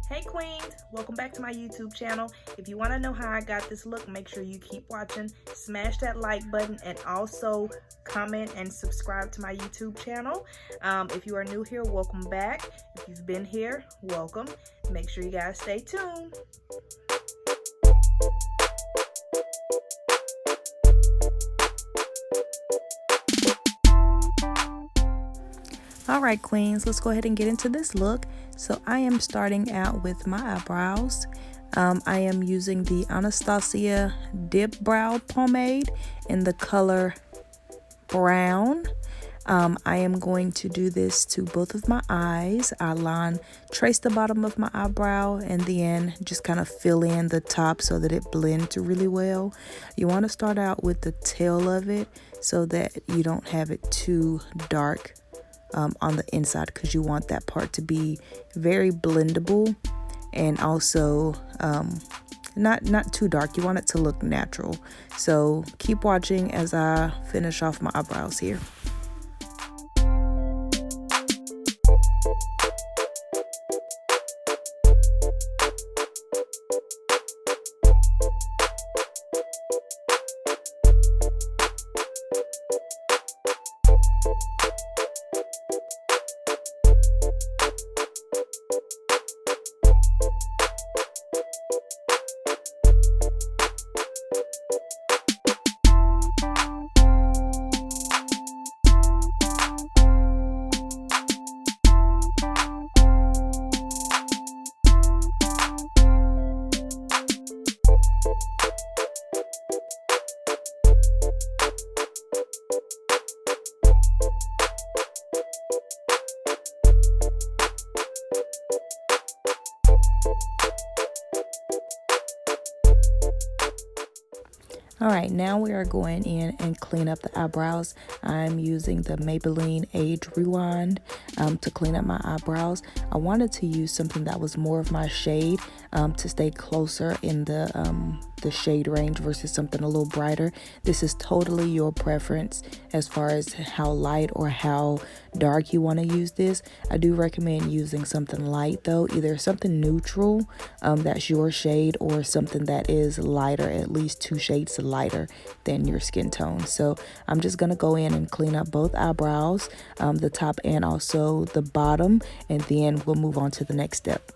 Hey queens, welcome back to my YouTube channel. If you want to know how I got this look, make sure you keep watching, smash that like button, and also comment and subscribe to my YouTube channel. If you are new here, welcome back. If you've been here, welcome. Make sure you guys stay tuned. Alright queens, let's go ahead and get into this look. So I am starting out with my eyebrows. I am using the Anastasia Dip Brow Pomade in the color brown. I am going to do this to both of my eyes. I trace the bottom of my eyebrow and then just kind of fill in the top so that it blends really well. You want to start out with the tail of it so that you don't have it too dark on the inside, because you want that part to be very blendable and also not too dark. You want it to look natural. So keep watching as I finish off my eyebrows here. Alright, now we are going in and clean up the eyebrows. I'm using the Maybelline Age Rewind to clean up my eyebrows. I wanted to use something that was more of my shade to stay closer in the shade range versus something a little brighter. This is totally your preference as far as how light or how dark you want to use this. I do recommend using something light though, either something neutral that's your shade, or something that is lighter, at least 2 shades lighter than your skin tone. So I'm just gonna go in and clean up both eyebrows, the top and also the bottom, and then we'll move on to the next step.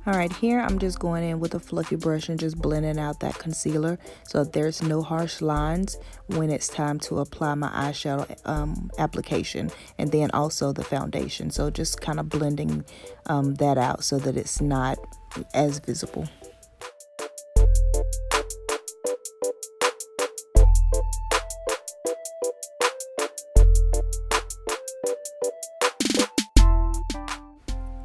Alright, here I'm just going in with a fluffy brush and just blending out that concealer so that there's no harsh lines when it's time to apply my eyeshadow application, and then also the foundation. So just kind of blending that out so that it's not as visible.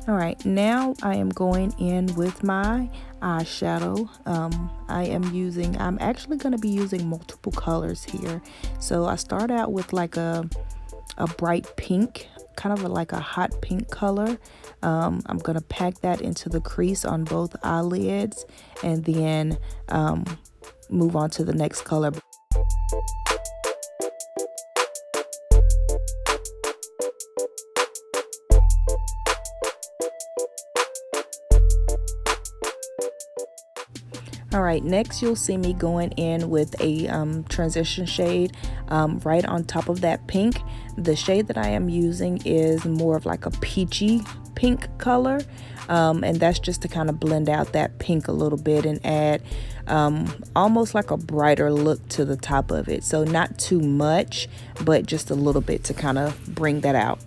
Alright, now I am going in with my eyeshadow. I'm actually going to be using multiple colors here. So I start out with like a bright pink, kind of like a hot pink color. I'm going to pack that into the crease on both eyelids and then move on to the next color. Alright, next you'll see me going in with a transition shade right on top of that pink. The shade that I am using is more of like a peachy pink color, and that's just to kind of blend out that pink a little bit and add almost like a brighter look to the top of it. So not too much, but just a little bit to kind of bring that out.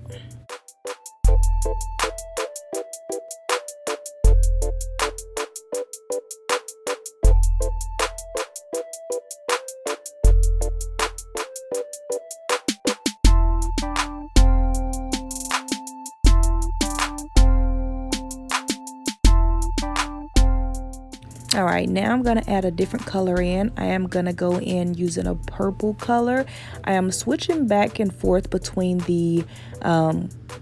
All right, now I'm going to add a different color in. I am going to go in using a purple color. I am switching back and forth between the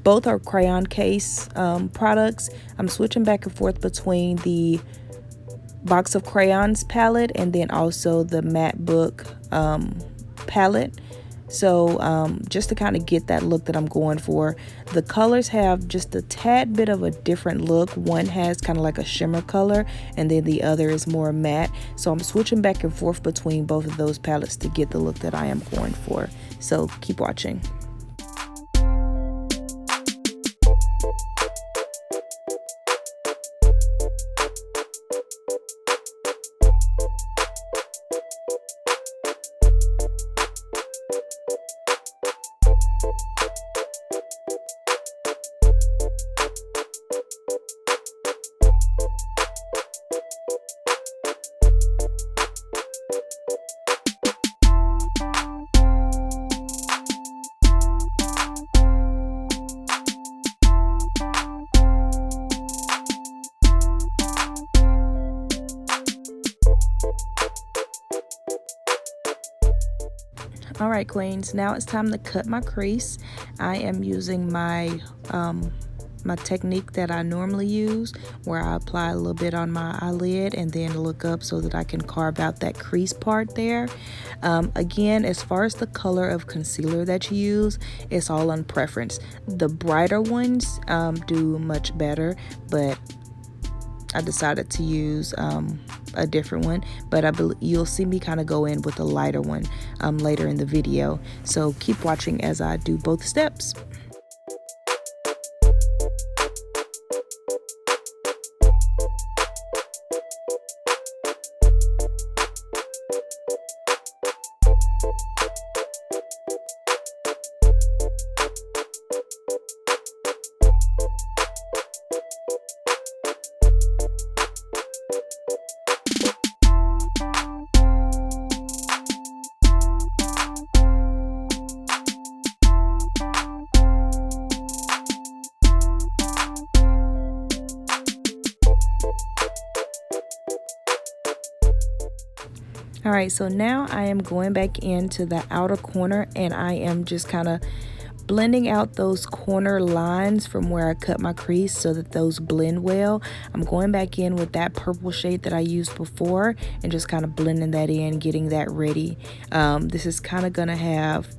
both are crayon case products. I'm switching back and forth between the box of crayons palette and then also the matte book palette. So just to kind of get that look that I'm going for. The colors have just a tad bit of a different look. One has kind of like a shimmer color and then the other is more matte. So I'm switching back and forth between both of those palettes to get the look that I am going for. So keep watching. All right, queens, now it's time to cut my crease. I am using my my technique that I normally use, where I apply a little bit on my eyelid and then look up so that I can carve out that crease part there. Again, as far as the color of concealer that you use, it's all on preference. The brighter ones do much better, but I decided to use a different one, but you'll see me kind of go in with a lighter one later in the video. So keep watching as I do both steps. All right, so now I am going back into the outer corner and I am just kind of blending out those corner lines from where I cut my crease so that those blend well. I'm going back in with that purple shade that I used before and just kind of blending that in, getting that ready. This is kind of gonna have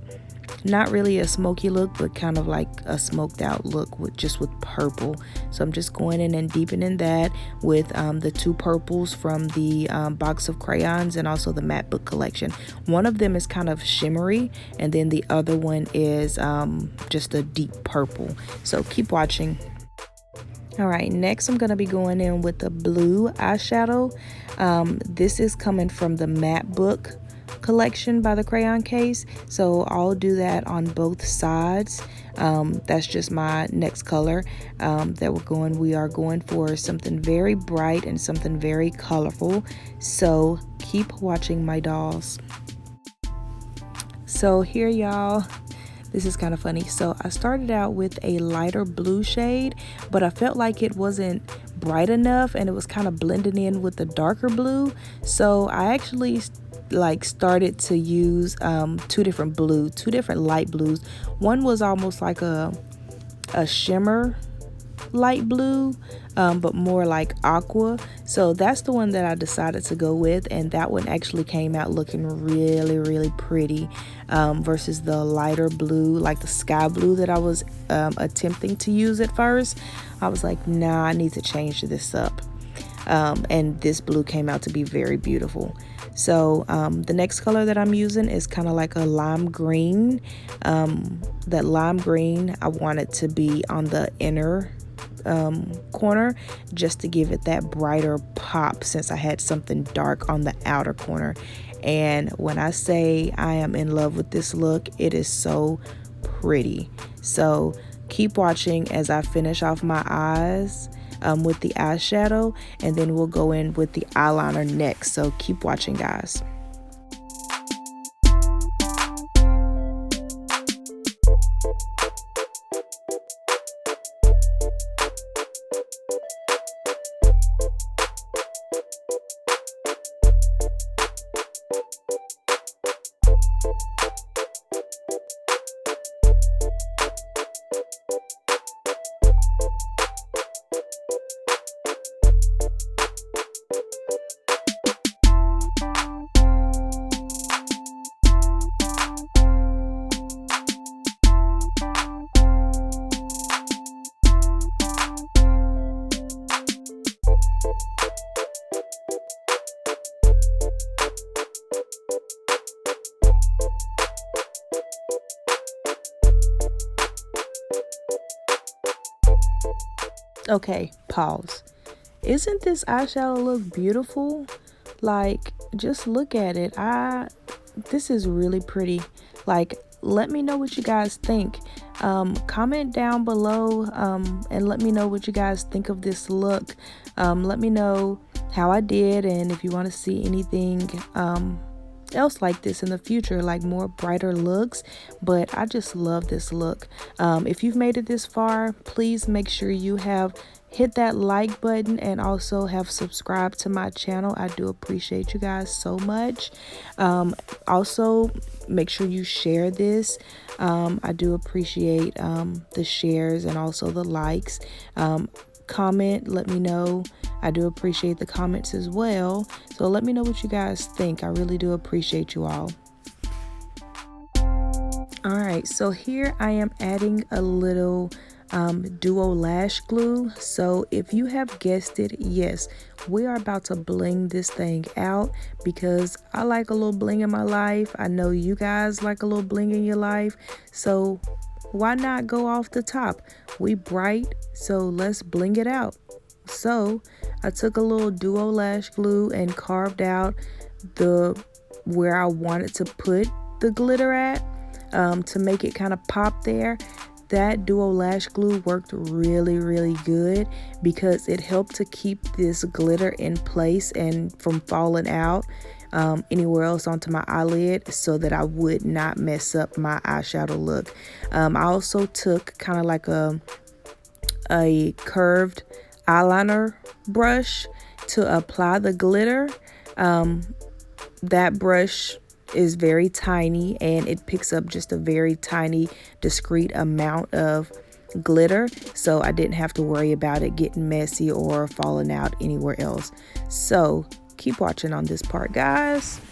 not really a smoky look, but kind of like a smoked out look with purple. So I'm just going in and deepening that with the two purples from the box of crayons and also the matte book collection. One of them is kind of shimmery and then the other one is just a deep purple. So keep watching. All right, next I'm going to be going in with the blue eyeshadow. This is coming from the matte book collection by the crayon case, so I'll do that on both sides. That's just my next color that we are going for something very bright and something very colorful, so keep watching, my dolls. So here, y'all, this is kind of funny. So I started out with a lighter blue shade, but I felt like it wasn't bright enough and it was kind of blending in with the darker blue, so I actually started to use two different light blues. One was almost like a shimmer light blue, but more like aqua. So that's the one that I decided to go with, and that one actually came out looking really, really pretty versus the lighter blue, like the sky blue that I was attempting to use at first. I was like, nah, I need to change this up. And this blue came out to be very beautiful. So the next color that I'm using is kind of like a lime green. That lime green, I want it to be on the inner corner just to give it that brighter pop, since I had something dark on the outer corner. And when I say I am in love with this look, it is so pretty. So keep watching as I finish off my eyes with the eyeshadow, and then we'll go in with the eyeliner next. So keep watching, guys. Okay, pause. Isn't this eyeshadow look beautiful? Like, just look at it. This is really pretty. Like, let me know what you guys think. Comment down below and let me know what you guys think of this look. Let me know how I did, and if you want to see anything else like this in the future, like more brighter looks. But I just love this look. If you've made it this far, please make sure you have hit that like button and also have subscribed to my channel. I do appreciate you guys so much. Also make sure you share this. I do appreciate the shares and also the likes. Comment, let me know. I do appreciate the comments as well. So let me know what you guys think. I really do appreciate you all. All right, so here I am adding a little duo lash glue. So if you have guessed it, yes, we are about to bling this thing out, because I like a little bling in my life. I know you guys like a little bling in your life, so why not go off the top? We bright, so let's bling it out. So I took a little duo lash glue and carved out where I wanted to put the glitter at, to make it kind of pop there. That duo lash glue worked really good, because it helped to keep this glitter in place and from falling out anywhere else onto my eyelid, so that I would not mess up my eyeshadow look. I also took kind of like a curved eyeliner brush to apply the glitter. That brush is very tiny and it picks up just a very tiny discreet amount of glitter, so I didn't have to worry about it getting messy or falling out anywhere else. So keep watching on this part, guys.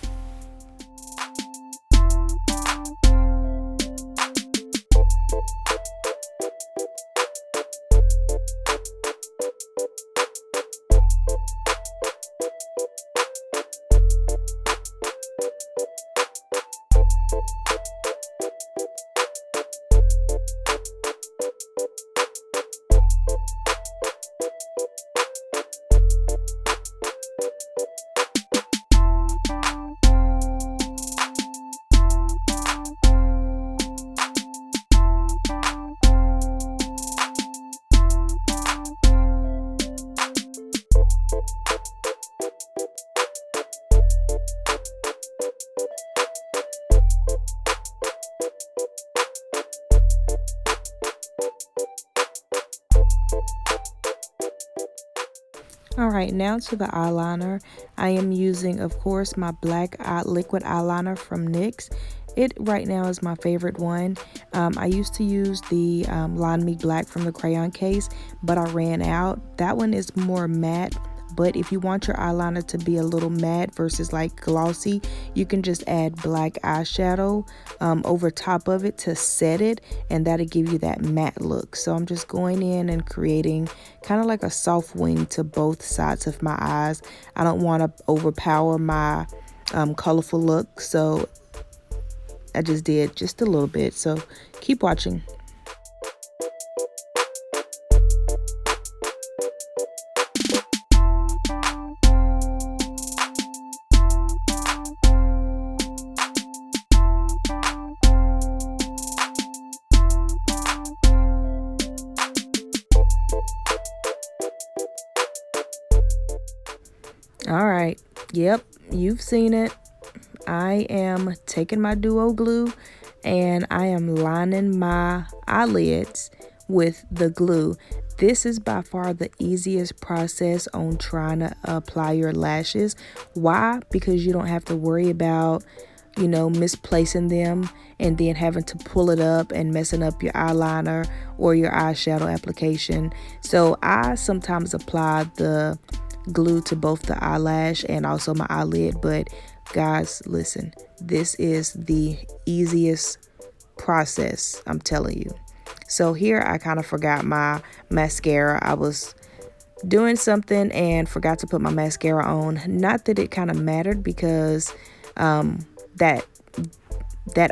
All right, now to the eyeliner. I am using, of course, my black liquid eyeliner from NYX. It right now is my favorite one. I used to use the Line Me Black from the crayon case, but I ran out. That one is more matte, but if you want your eyeliner to be a little matte versus like glossy, you can just add black eyeshadow over top of it to set it, and that'll give you that matte look. So I'm just going in and creating kind of like a soft wing to both sides of my eyes. I don't want to overpower my colorful look, so I just did just a little bit. So keep watching. All right, yep, you've seen it. I am taking my duo glue and I am lining my eyelids with the glue. This is by far the easiest process on trying to apply your lashes. Why? Because you don't have to worry about, you know, misplacing them and then having to pull it up and messing up your eyeliner or your eyeshadow application. So I sometimes apply the glue to both the eyelash and also my eyelid, but guys, listen, this is the easiest process, I'm telling you. So here I kind of forgot my mascara. I was doing something and forgot to put my mascara on. Not that it kind of mattered, because that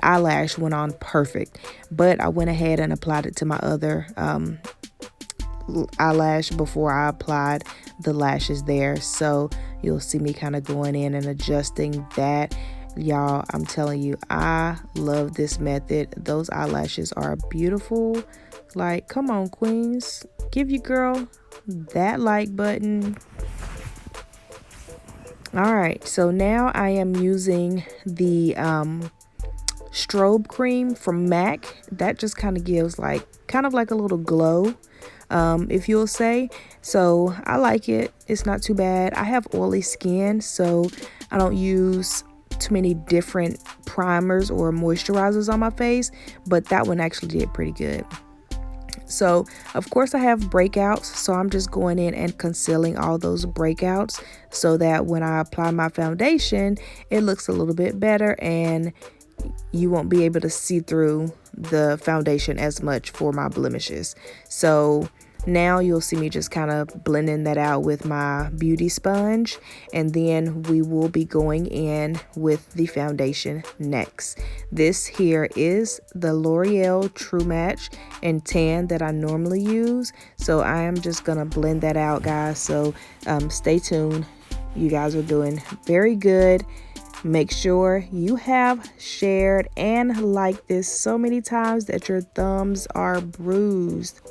eyelash went on perfect, but I went ahead and applied it to my other eyelash before I applied the lashes there. So you'll see me kind of going in and adjusting that. Y'all, I'm telling you, I love this method. Those eyelashes are beautiful. Like, come on, queens, give your girl that like button. All right, so now I am using the strobe cream from MAC. That just kind of gives like a little glow, if you'll say. So I like it. It's not too bad. I have oily skin, so I don't use too many different primers or moisturizers on my face, but that one actually did pretty good. So of course I have breakouts, so I'm just going in and concealing all those breakouts so that when I apply my foundation, it looks a little bit better and you won't be able to see through the foundation as much for my blemishes. So now you'll see me just kind of blending that out with my beauty sponge, and then we will be going in with the foundation next. This here is the L'Oreal True Match in Tan that I normally use, so I am just gonna blend that out, guys. So stay tuned. You guys are doing very good. Make sure you have shared and liked this so many times that your thumbs are bruised.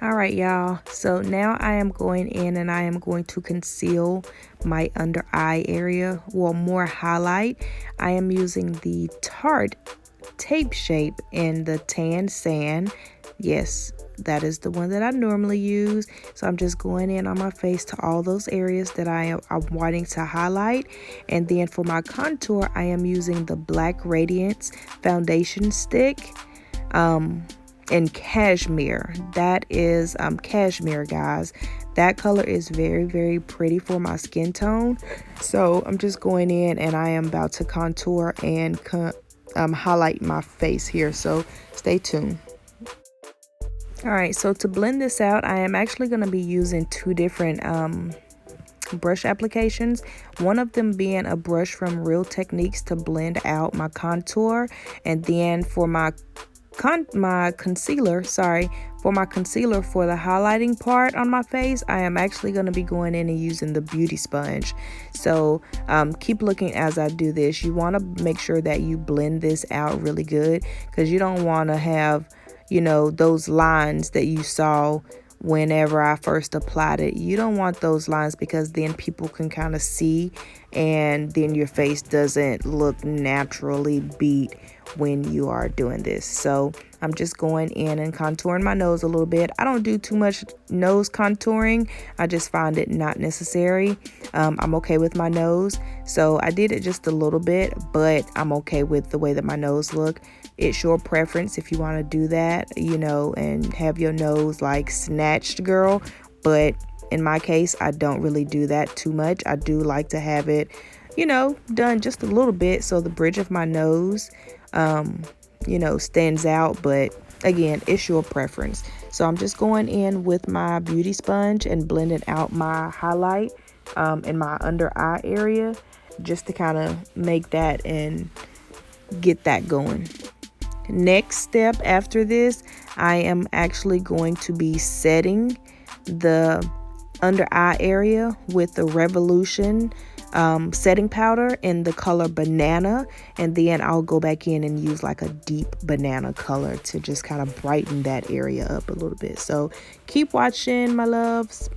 All right, y'all, so now I am going in and I am going to conceal my under eye area, well, more highlight. I am using the Tarte Tape Shape in the Tan Sand. Yes, that is the one that I normally use. So I'm just going in on my face to all those areas that I'm wanting to highlight. And then for my contour, I am using the Black Radiance foundation stick in Cashmere. That is Cashmere, guys. That color is very, very pretty for my skin tone. So I'm just going in and I am about to contour and highlight my face here. So stay tuned. All right, so to blend this out, I am actually going to be using two different brush applications. One of them being a brush from Real Techniques to blend out my contour, and then for my concealer, for the highlighting part on my face, I am actually going to be going in and using the beauty sponge. So keep looking as I do this. You want to make sure that you blend this out really good, because you don't want to have, you know, those lines that you saw whenever I first applied it. You don't want those lines, because then people can kind of see, and then your face doesn't look naturally beat when you are doing this. So I'm just going in and contouring my nose a little bit. I don't do too much nose contouring. I just find it not necessary. I'm okay with my nose, so I did it just a little bit, but I'm okay with the way that my nose look. It's your preference if you want to do that, you know, and have your nose like snatched, girl. But in my case, I don't really do that too much. I do like to have it, you know, done just a little bit so the bridge of my nose you know, stands out. But again, it's your preference. So I'm just going in with my beauty sponge and blending out my highlight in my under eye area, just to kind of make that and get that going. Next step after this, I am actually going to be setting the under eye area with the Revolution setting powder in the color Banana, and then I'll go back in and use like a deep banana color to just kind of brighten that area up a little bit. So keep watching, my loves.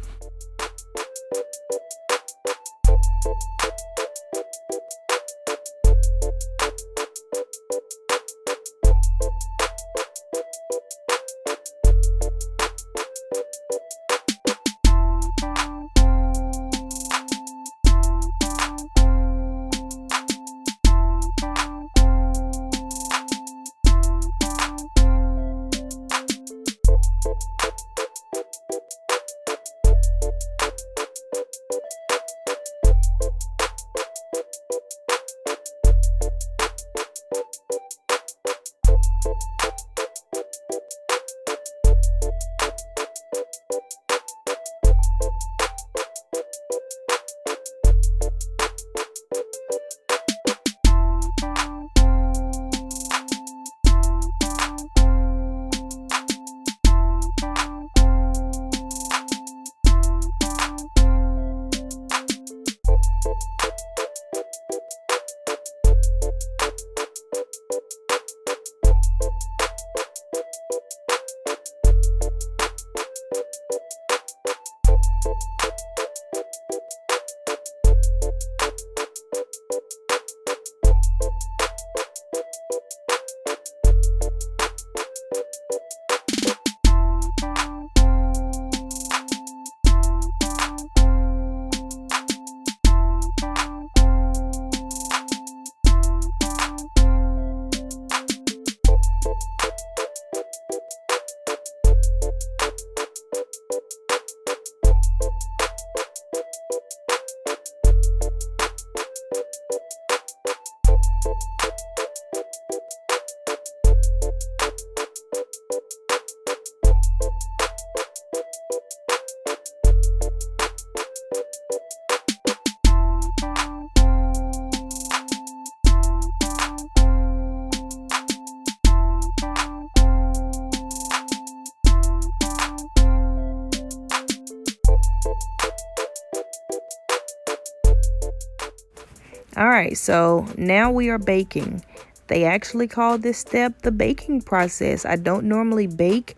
All right, so now we are baking. They actually call this step the baking process. I don't normally bake,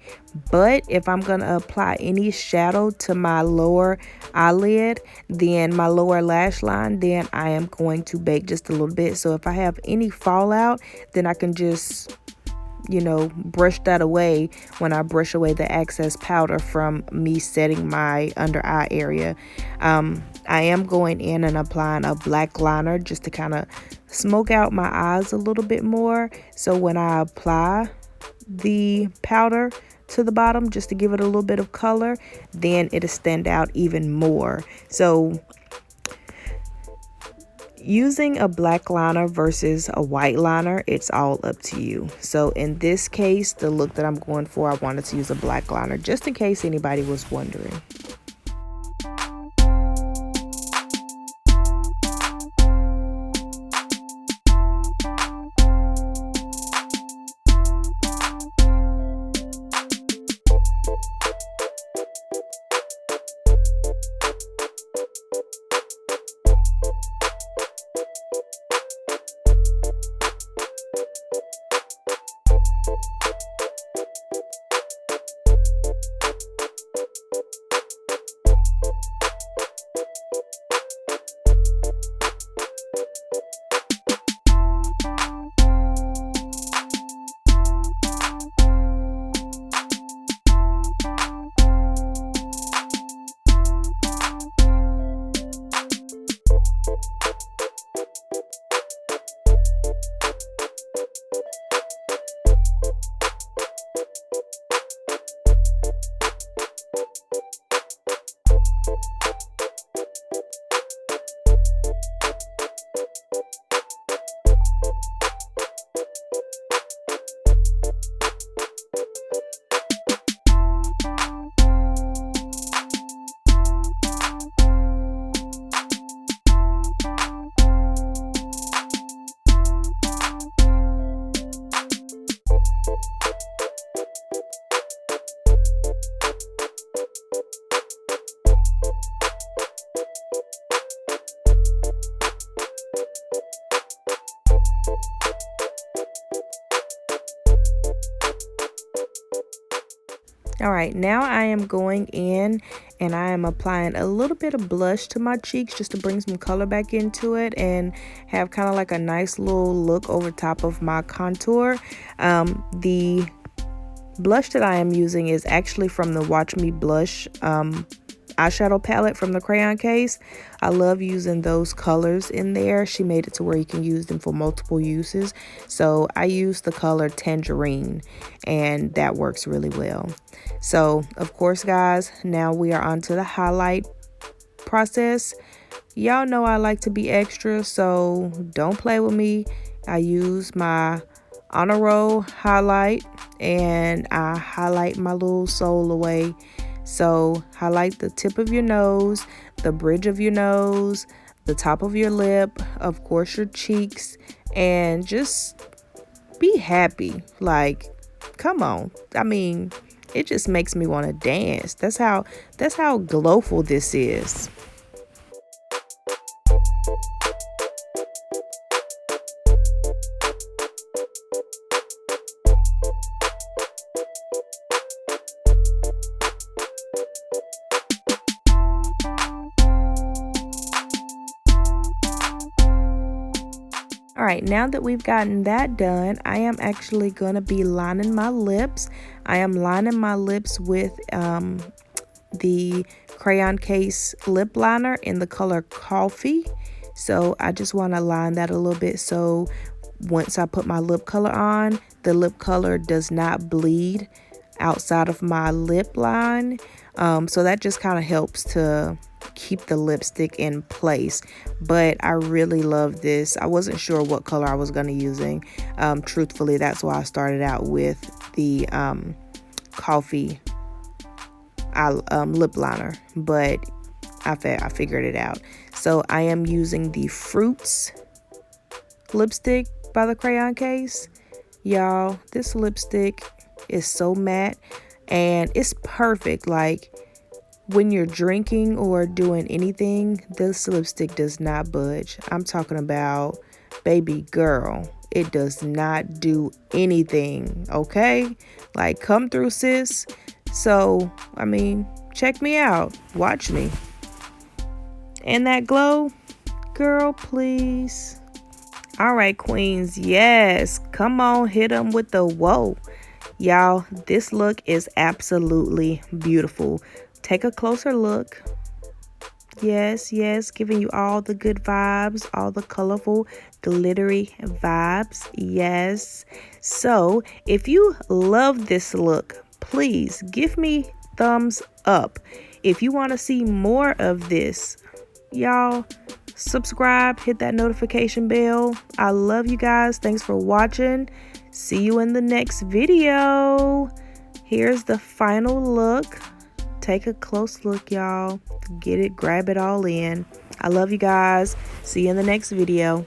but if I'm going to apply any shadow to my lower eyelid, then my lower lash line, then I am going to bake just a little bit. So if I have any fallout, then I can just, you know, brush that away when I brush away the excess powder from me setting my under eye area. I am going in and applying a black liner just to kind of smoke out my eyes a little bit more. So when I apply the powder to the bottom just to give it a little bit of color, then it'll stand out even more. So using a black liner versus a white liner, it's all up to you. So in this case, the look that I'm going for, I wanted to use a black liner just in case anybody was wondering. All right, now I am going in and I am applying a little bit of blush to my cheeks just to bring some color back into it and have kind of like a nice little look over top of my contour. The blush that I am using is actually from the Watch Me Blush eyeshadow palette from the crayon case. I love using those colors in there. She made it to where you can use them for multiple uses. So I use the color Tangerine and that works really well. So of course guys, now we are on to the highlight process. Y'all know I like to be extra, so don't play with me. I use my Honor Roll highlight and I highlight my little soul away. So highlight the tip of your nose, the bridge of your nose, the top of your lip, of course your cheeks, and just be happy. Like, come on. I mean, it just makes me want to dance. That's how glowful this is. All right, now that we've gotten that done, I am actually going to be lining my lips. I am lining my lips with the crayon case lip liner in the color Coffee. So I just want to line that a little bit so once I put my lip color on, the lip color does not bleed outside of my lip line. So that just kind of helps to keep the lipstick in place. But I really love this. I wasn't sure what color I was going to using. Truthfully, that's why I started out with the Coffee lip liner, but I figured it out. So I am using the Fruits lipstick by the crayon case. Y'all, this lipstick is so matte and it's perfect. Like, when you're drinking or doing anything, this lipstick does not budge. I'm talking about, baby girl, it does not do anything, okay? Like, come through, sis. So, I mean, check me out. Watch me. And that glow, girl, please. All right, queens, yes. Come on, hit them with the whoa. Y'all, this look is absolutely beautiful. Take a closer look. Yes, yes, giving you all the good vibes, all the colorful, glittery vibes. Yes. So, if you love this look, please give me thumbs up. If you want to see more of this, y'all, subscribe, hit that notification bell. I love you guys. Thanks for watching. See you in the next video. Here's the final look. Take a close look, y'all. Get it, grab it all in. I love you guys. See you in the next video.